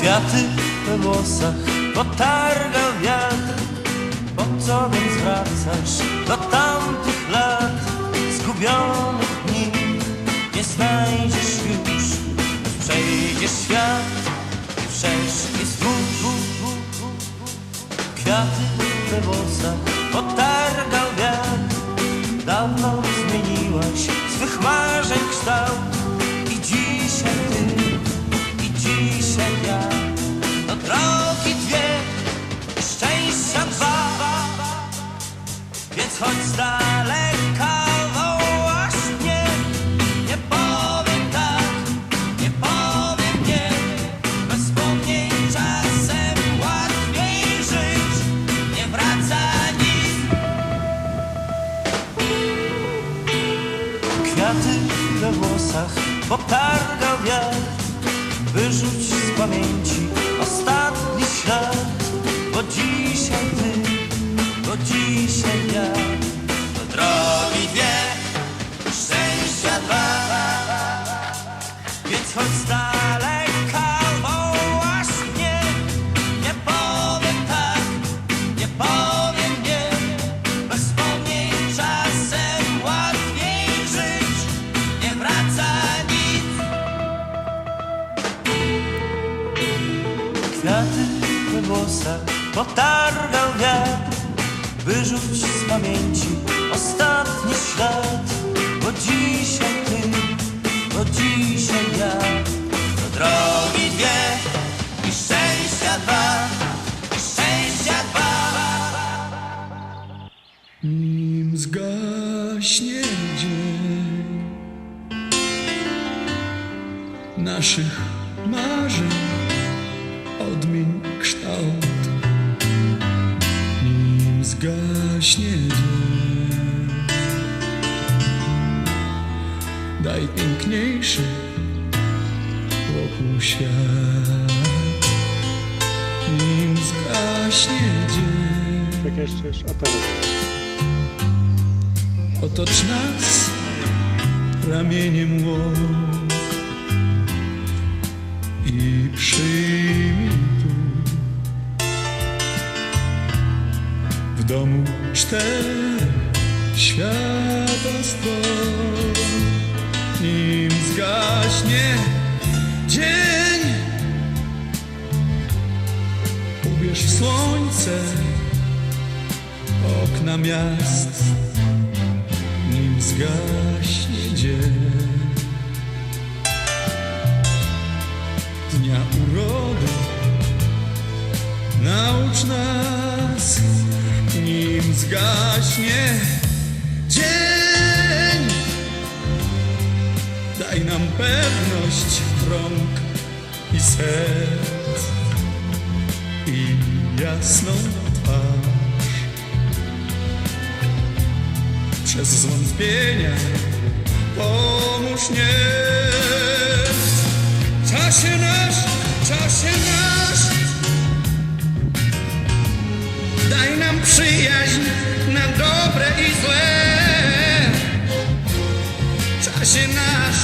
Kwiaty we włosach potargał wiatr. Po co więc wracasz do tamtych lat? Zgubionych dni nie znajdziesz już. Przejdzie świat i wszeszki zwód. Kwiaty we włosach potargał wiatr. Dawno zmieniłaś swych marzeń kształt. I dzisiaj ty, i dzisiaj ja. To drogi dwie, szczęścia dwa. Więc chodź z daleka, wołasz mnie. Nie powiem tak, nie powiem nie. Bez wspomnień czasem łatwiej żyć. Nie wraca nic. Kwiaty we włosach potargał wiatr. Wyrzuć z pamięci ostatni ślad. Bo dzisiaj ty, bo dzisiaj ja. To drogi dwie, szczęścia dwa. Więc chodź z daleka, wołasz mnie. Nie powiem tak, nie powiem nie. Bez wspomnień czasem łatwiej żyć. Nie wraca nic. Kwiaty we włosach potargał wiatr. Wyrzuć z pamięci ostatni ślad. Bo dzisiaj ty, bo dzisiaj ja. To drogi dwie i szczęścia dwa, i szczęścia dwa. Nim zgaśnie dzień naszych marzeń, odmień kształt. Nim zgaśnie dzień, daj piękniejszy wokół świat. Nim zgaśnie dzień, Tak jeszcze, a teraz. otocz nas ramieniem łok i przyjmij tu w domu czterech świata stron. Nim zgaśnie dzień, ubierz w słońce okna miast. Nim zgaśnie dzień dnia urody, naucz nas. Nim zgaśnie dzień, daj nam pewność rąk i serc i jasną twarz. Przez zwątpienia pomóż nieść. Czasie nasz, daj nam przyjaźń na dobre i złe. Czasie nasz,